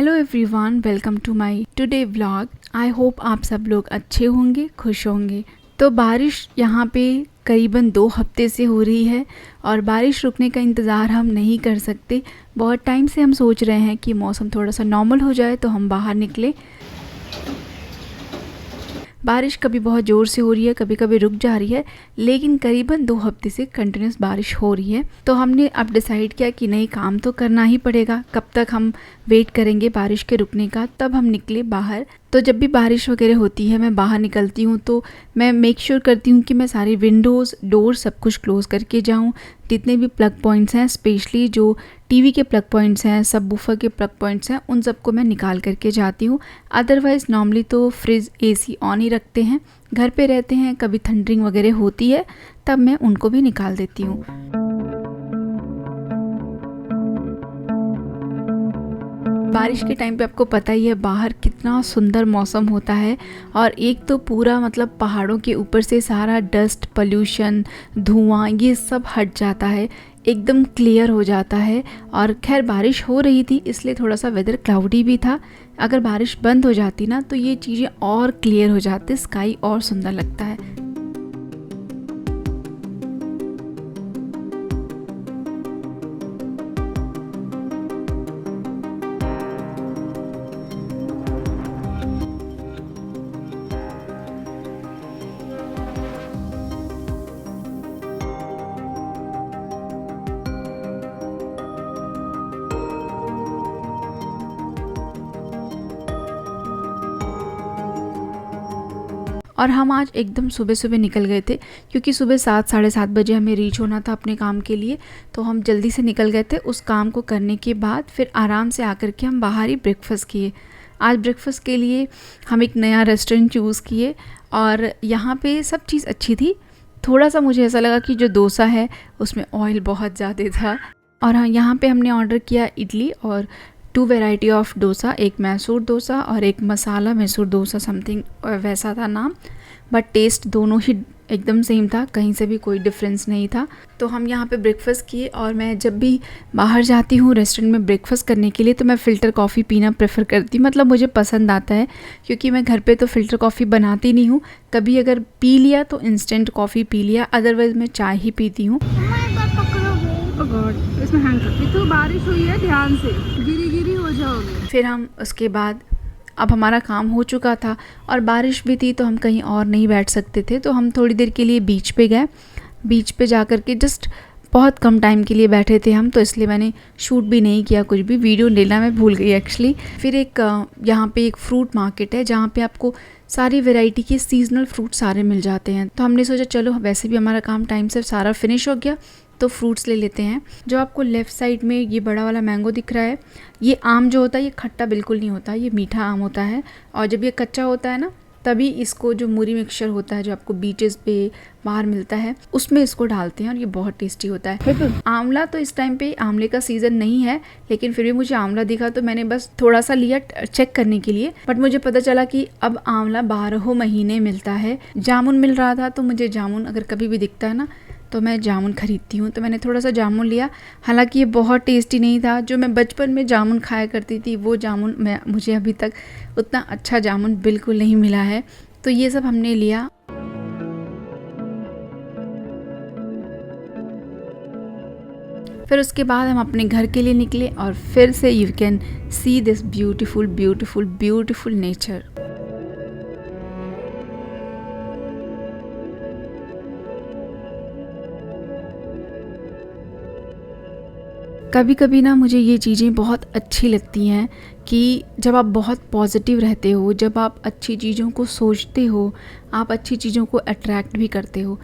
Hello everyone, welcome to my today vlog. I hope आप सब लोग अच्छे होंगे, खुश होंगे। तो बारिश यहाँ पे करीबन 2 हफ्ते से हो रही है और बारिश रुकने का इंतज़ार हम नहीं कर सकते। बहुत टाइम से हम सोच रहे हैं कि मौसम थोड़ा सा नॉर्मल हो जाए तो हम बाहर निकले। बारिश कभी बहुत ज़ोर से हो रही है, कभी कभी रुक जा रही है, लेकिन करीबन 2 हफ्ते से कंटिन्यूस बारिश हो रही है। तो हमने अब डिसाइड किया कि नहीं, काम तो करना ही पड़ेगा। कब तक हम वेट करेंगे बारिश के रुकने का। तब हम निकले बाहर। तो जब भी बारिश वगैरह होती है, मैं बाहर निकलती हूँ तो मैं मेक श्योर करती हूँ कि मैं सारी विंडोज़, डोर सब कुछ क्लोज़ करके जाऊँ। जितने भी प्लग पॉइंट्स हैं, स्पेशली जो टीवी के प्लग पॉइंट्स हैं, सब वूफर के प्लग पॉइंट्स हैं, उन सबको मैं निकाल करके जाती हूँ। अदरवाइज़ नॉर्मली तो फ्रिज, एसी ऑन ही रखते हैं। घर पे रहते हैं, कभी थंडरिंग वगैरह होती है तब मैं उनको भी निकाल देती हूँ। बारिश के टाइम पे आपको पता ही है बाहर कितना सुंदर मौसम होता है। और एक तो पूरा मतलब पहाड़ों के ऊपर से सारा डस्ट, पोल्यूशन, धुआं, ये सब हट जाता है, एकदम क्लियर हो जाता है। और खैर बारिश हो रही थी इसलिए थोड़ा सा वेदर क्लाउडी भी था। अगर बारिश बंद हो जाती ना तो ये चीज़ें और क्लियर हो जाती, स्काई और सुंदर लगता है। और हम आज एकदम सुबह सुबह निकल गए थे क्योंकि सुबह 7 साढ़े 7 बजे हमें रीच होना था अपने काम के लिए। तो हम जल्दी से निकल गए थे। उस काम को करने के बाद फिर आराम से आकर के हम बाहर ही ब्रेकफास्ट किए। आज ब्रेकफास्ट के लिए हम एक नया रेस्टोरेंट चूज़ किए और यहाँ पे सब चीज़ अच्छी थी। थोड़ा सा मुझे ऐसा लगा कि जो डोसा है उसमें ऑयल बहुत ज़्यादा था। और हाँ, यहाँ पे हमने ऑर्डर किया इडली और 2 वैरायटी ऑफ डोसा, एक मैसूर डोसा और एक मसाला मैसूर डोसा, समथिंग वैसा था नाम। बट टेस्ट दोनों ही एकदम सेम था, कहीं से भी कोई डिफरेंस नहीं था। तो हम यहाँ पे ब्रेकफास्ट किए। और मैं जब भी बाहर जाती हूँ रेस्टोरेंट में ब्रेकफास्ट करने के लिए तो मैं फ़िल्टर कॉफ़ी पीना प्रेफर करती हूँ। मतलब मुझे पसंद आता है क्योंकि मैं घर पे तो फ़िल्टर कॉफ़ी बनाती नहीं हूँ। कभी अगर पी लिया तो इंस्टेंट कॉफ़ी पी लिया, अदरवाइज़ मैं चाय ही पीती हूँ। इसमें हैंग कर, तो बारिश हुई है, ध्यान से गिरी हो जाओगे। फिर हम उसके बाद, अब हमारा काम हो चुका था और बारिश भी थी तो हम कहीं और नहीं बैठ सकते थे। तो हम थोड़ी देर के लिए बीच पे गए। बीच पे जा कर के जस्ट बहुत कम टाइम के लिए बैठे थे हम, तो इसलिए मैंने शूट भी नहीं किया, कुछ भी वीडियो लेना मैं भूल गई एक्चुअली। फिर एक यहाँ पे एक फ्रूट मार्केट है जहाँ पे आपको सारी वैरायटी के सीजनल फ्रूट सारे मिल जाते हैं। तो हमने सोचा चलो, वैसे भी हमारा काम टाइम से सारा फिनिश हो गया तो फ्रूट्स ले लेते हैं। जो आपको लेफ़्ट साइड में ये बड़ा वाला मैंगो दिख रहा है, ये आम जो होता है ये खट्टा बिल्कुल नहीं होता, ये मीठा आम होता है। और जब ये कच्चा होता है ना, तभी इसको जो मूरी मिक्सचर होता है जो आपको बीचेस पे बाहर मिलता है उसमें इसको डालते हैं और ये बहुत टेस्टी होता है। आंवला तो इस टाइम पे आंवले का सीज़न नहीं है, लेकिन फिर भी मुझे आंवला दिखा तो मैंने बस थोड़ा सा लिया चेक करने के लिए। बट मुझे पता चला कि अब आंवला 12 महीने मिलता है। जामुन मिल रहा था तो मुझे जामुन अगर कभी भी दिखता है ना तो मैं जामुन खरीदती हूँ, तो मैंने थोड़ा सा जामुन लिया। हालांकि ये बहुत टेस्टी नहीं था। जो मैं बचपन में जामुन खाया करती थी वो जामुन मुझे अभी तक उतना अच्छा जामुन बिल्कुल नहीं मिला है। तो ये सब हमने लिया। फिर उसके बाद हम अपने घर के लिए निकले और फिर से you can see this beautiful beautiful beautiful nature. कभी कभी ना मुझे ये चीज़ें बहुत अच्छी लगती हैं कि जब आप बहुत पॉजिटिव रहते हो, जब आप अच्छी चीज़ों को सोचते हो, आप अच्छी चीज़ों को अट्रैक्ट भी करते हो।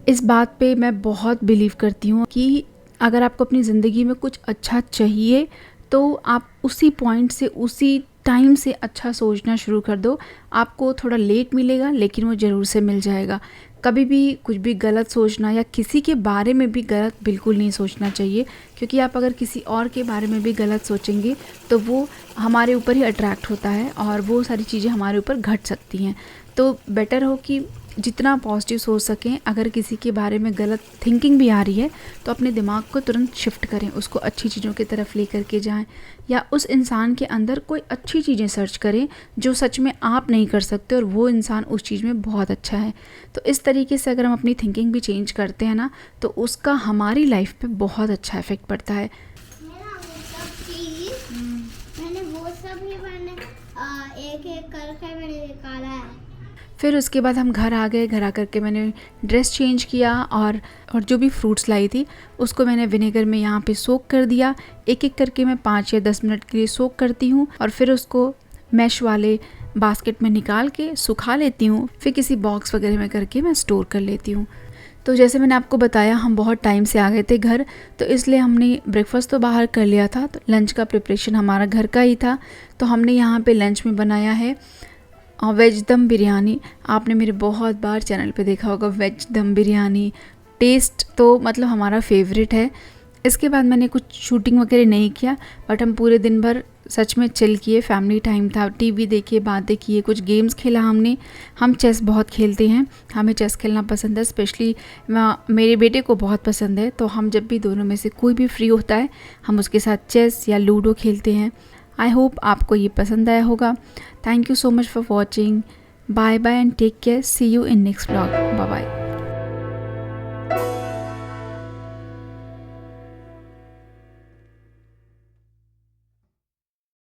इस बात पे मैं बहुत बिलीव करती हूँ कि अगर आपको अपनी ज़िंदगी में कुछ अच्छा चाहिए तो आप उसी पॉइंट से, उसी टाइम से अच्छा सोचना शुरू कर दो। आपको थोड़ा लेट मिलेगा लेकिन वो ज़रूर से मिल जाएगा। कभी भी कुछ भी गलत सोचना या किसी के बारे में भी गलत बिल्कुल नहीं सोचना चाहिए, क्योंकि आप अगर किसी और के बारे में भी गलत सोचेंगे तो वो हमारे ऊपर ही अट्रैक्ट होता है और वो सारी चीज़ें हमारे ऊपर घट सकती हैं। तो बेटर हो कि जितना पॉजिटिव सोच सकें। अगर किसी के बारे में गलत थिंकिंग भी आ रही है तो अपने दिमाग को तुरंत शिफ्ट करें, उसको अच्छी चीज़ों की तरफ लेकर के जाएं, या उस इंसान के अंदर कोई अच्छी चीज़ें सर्च करें जो सच में आप नहीं कर सकते और वो इंसान उस चीज़ में बहुत अच्छा है। तो इस तरीके से अगर हम अपनी थिंकिंग भी चेंज करते हैं ना, तो उसका हमारी लाइफ पे बहुत अच्छा इफ़ेक्ट पड़ता है। एक एक करके मैंने निकाला है। फिर उसके बाद हम घर आ गए। घर आकर के मैंने ड्रेस चेंज किया और जो भी फ्रूट्स लाई थी उसको मैंने विनेगर में यहाँ पे सोक कर दिया। एक एक करके मैं 5 या 10 मिनट के लिए सोक करती हूँ और फिर उसको मैश वाले बास्केट में निकाल के सुखा लेती हूँ। फिर किसी बॉक्स वगैरह में करके मैं स्टोर कर लेती हूँ। तो जैसे मैंने आपको बताया, हम बहुत टाइम से आ गए थे घर, तो इसलिए हमने ब्रेकफास्ट तो बाहर कर लिया था, तो लंच का प्रिपरेशन हमारा घर का ही था। तो हमने यहाँ पे लंच में बनाया है वेज दम बिरयानी। आपने मेरे बहुत बार चैनल पे देखा होगा वेज दम बिरयानी। टेस्ट तो मतलब हमारा फेवरेट है। इसके बाद मैंने कुछ शूटिंग वगैरह नहीं किया, बट हम पूरे दिन भर सच में चिल किए। फैमिली टाइम था, टीवी देखे, बातें किए, कुछ गेम्स खेला हमने। हम चेस बहुत खेलते हैं, हमें चेस खेलना पसंद है, स्पेशली मेरे बेटे को बहुत पसंद है। तो हम जब भी दोनों में से कोई भी फ्री होता है हम उसके साथ चेस या लूडो खेलते हैं। आई होप आपको ये पसंद आया होगा। Thank you so much for watching. Bye bye and take care. See you in next vlog. Bye bye.